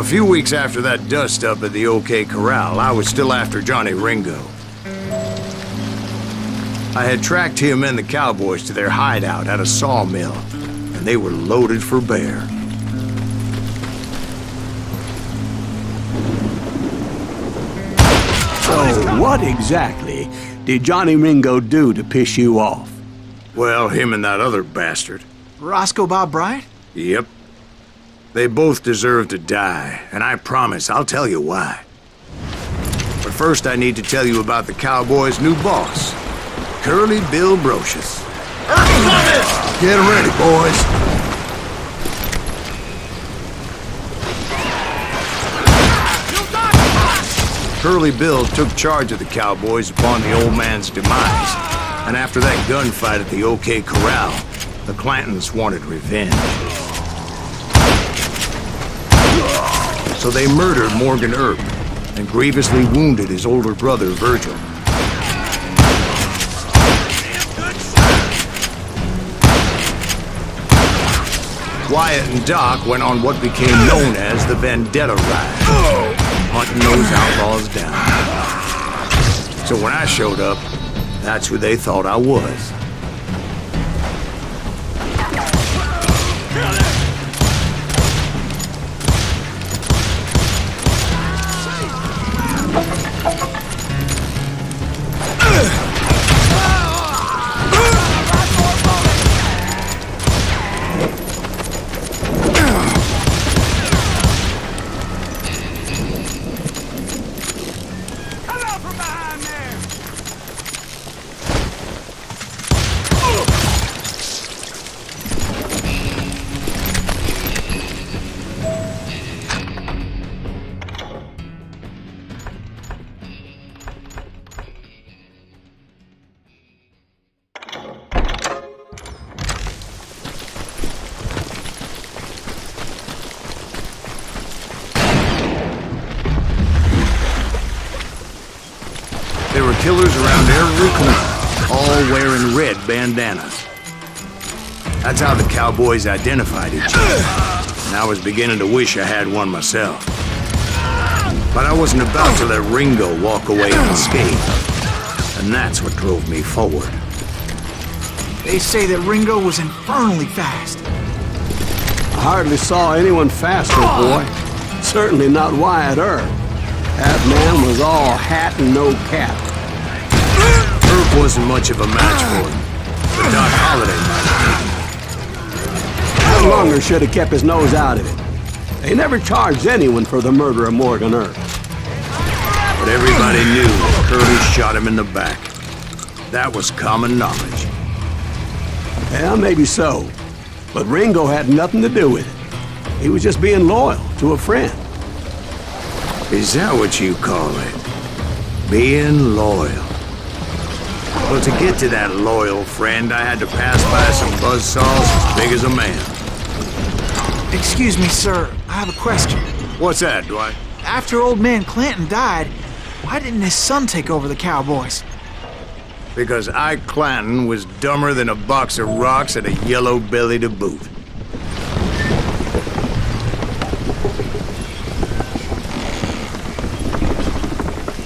A few weeks after that dust-up at the OK Corral, I was still after Johnny Ringo. I had tracked him and the cowboys to their hideout at a sawmill, and they were loaded for bear. So, what exactly did Johnny Ringo do to piss you off? Well, him and that other bastard. Roscoe Bob Bryant? Yep. They both deserve to die, and I promise I'll tell you why. But first I need to tell you about the Cowboys' new boss, Curly Bill Brocious. Get ready, boys. Curly Bill took charge of the Cowboys upon the old man's demise, and after that gunfight at the OK Corral, the Clantons wanted revenge. So they murdered Morgan Earp and grievously wounded his older brother, Virgil. Wyatt and Doc went on what became known as the Vendetta Ride, hunting those outlaws down. So when I showed up, that's who they thought I was. There were killers around every corner, all wearing red bandanas. That's how the Cowboys identified each other, and I was beginning to wish I had one myself. But I wasn't about to let Ringo walk away unscathed, and that's what drove me forward. They say that Ringo was infernally fast. I hardly saw anyone faster, boy. Certainly not Wyatt Earp. That man was all hat and no cap. Earp wasn't much of a match for him, but Doc Holliday might have. Bill Longer should have kept his nose out of it. They never charged anyone for the murder of Morgan Earp. But everybody knew that Curly shot him in the back. That was common knowledge. Yeah, maybe so. But Ringo had nothing to do with it. He was just being loyal to a friend. Is that what you call it? Being loyal? Well, to get to that loyal friend, I had to pass by some buzzsaws as big as a man. Excuse me, sir. I have a question. What's that, Dwight? After old man Clanton died, why didn't his son take over the Cowboys? Because Ike Clanton was dumber than a box of rocks and a yellow belly to boot.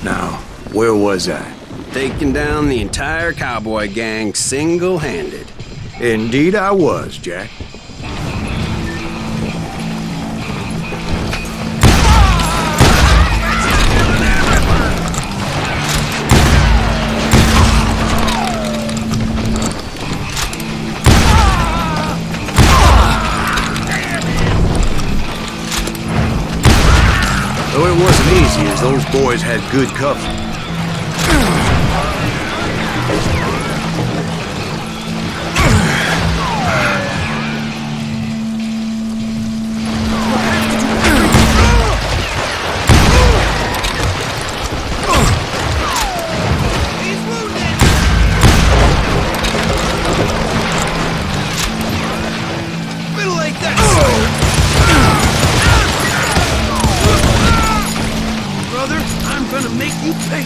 Now, where was I? Taking down the entire cowboy gang single-handed. Indeed I was, Jack. Though it wasn't easy, as those boys had good cover. Brother, I'm gonna make you pay.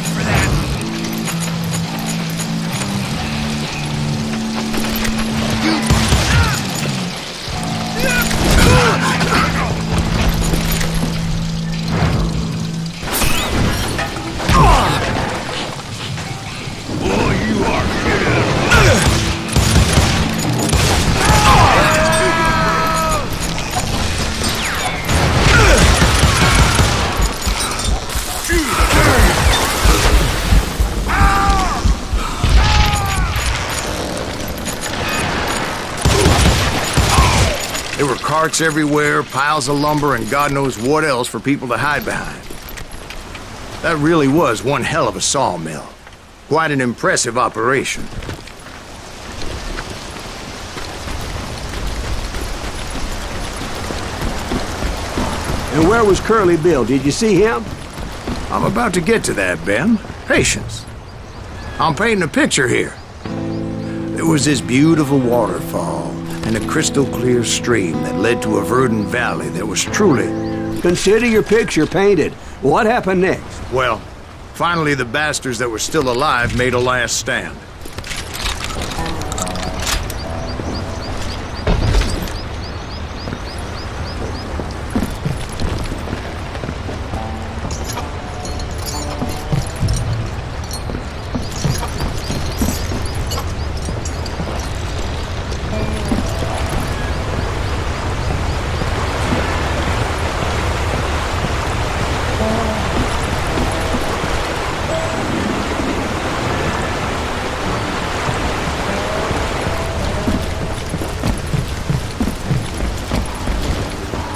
There were carts everywhere, piles of lumber, and God knows what else for people to hide behind. That really was one hell of a sawmill. Quite an impressive operation. And where was Curly Bill? Did you see him? I'm about to get to that, Ben. Patience. I'm painting a picture here. There was this beautiful waterfall and a crystal clear stream that led to a verdant valley that was truly... Consider your picture painted. What happened next? Well, finally the bastards that were still alive made a last stand.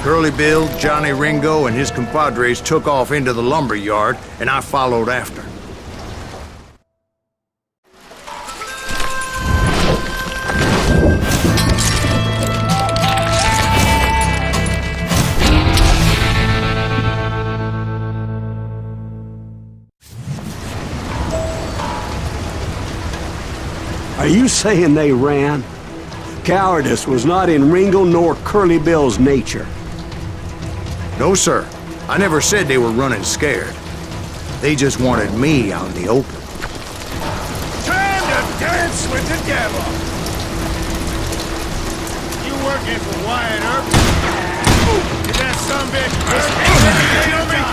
Curly Bill, Johnny Ringo, and his compadres took off into the lumber yard, and I followed after. Are you saying they ran? Cowardice was not in Ringo nor Curly Bill's nature. No, sir. I never said they were running scared. They just wanted me out in the open. Time to dance with the devil! You working for Wyatt Earp? Is that some bitch kill me?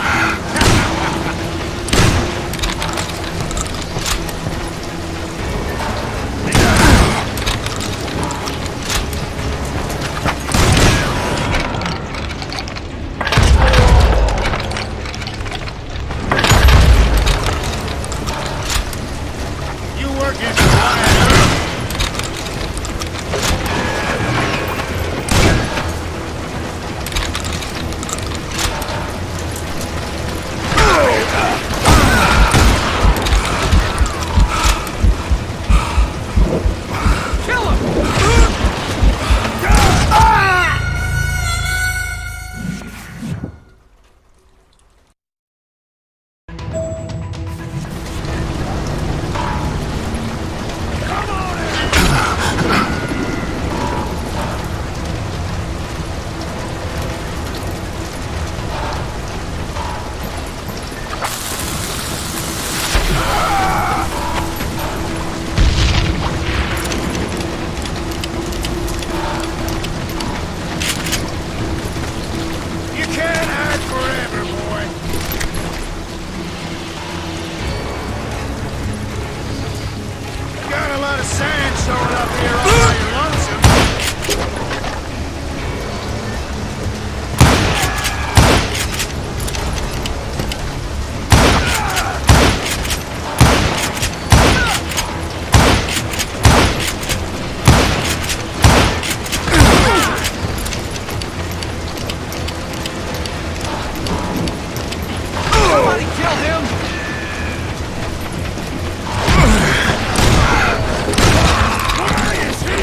Where is he?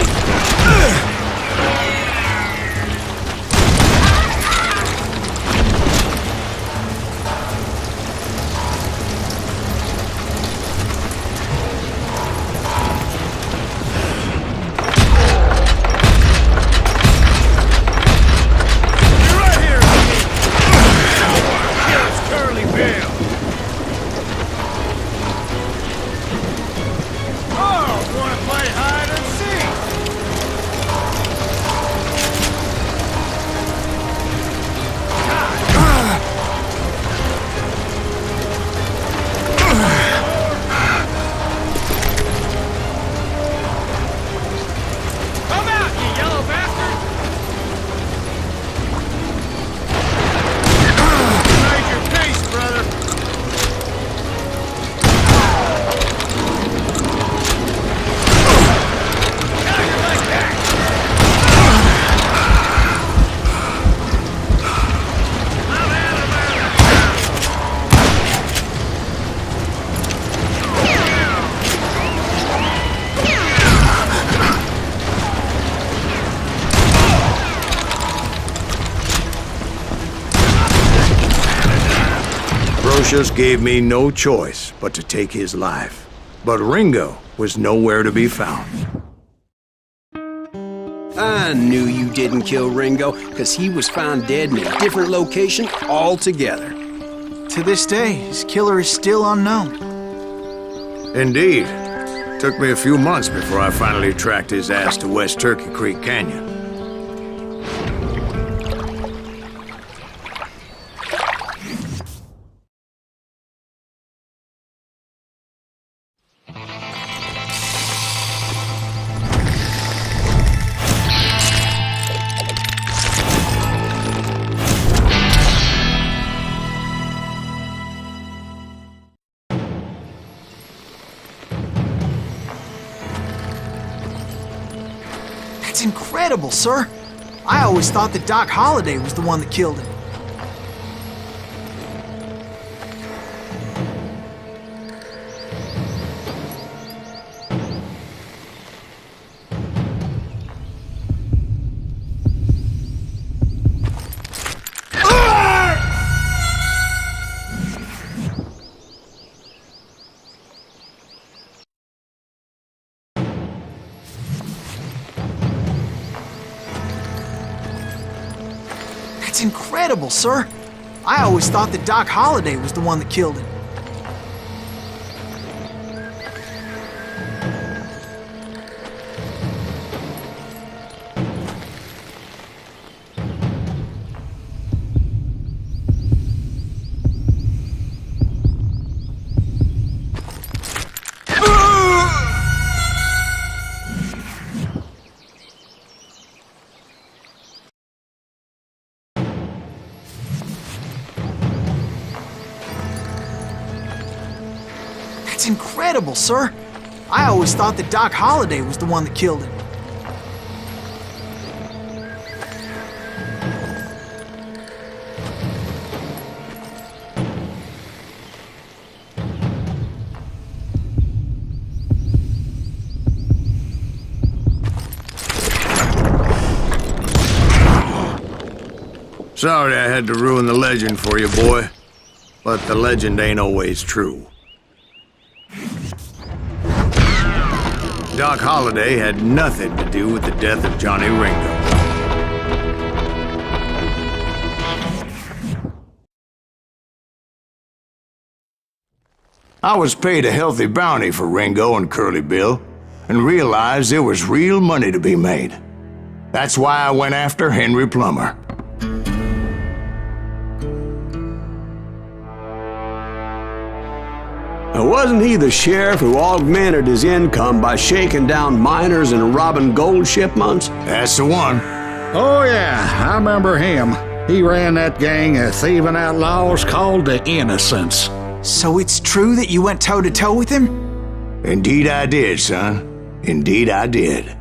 Lucius gave me no choice but to take his life. But Ringo was nowhere to be found. I knew you didn't kill Ringo, because he was found dead in a different location altogether. To this day, his killer is still unknown. Indeed. Took me a few months before I finally tracked his ass to West Turkey Creek Canyon. That's incredible, sir. I always thought that Doc Holliday was the one that killed him. That's incredible, sir. I always thought that Doc Holliday was the one that killed him. That's incredible, sir. I always thought that Doc Holliday was the one that killed him. Sorry I had to ruin the legend for you, boy. But the legend ain't always true. Doc Holliday had nothing to do with the death of Johnny Ringo. I was paid a healthy bounty for Ringo and Curly Bill, and realized there was real money to be made. That's why I went after Henry Plummer. Wasn't he the sheriff who augmented his income by shaking down miners and robbing gold shipments? That's the one. Oh, yeah, I remember him. He ran that gang of thieving outlaws called the Innocents. So it's true that you went toe-to-toe with him? Indeed I did, son. Indeed I did.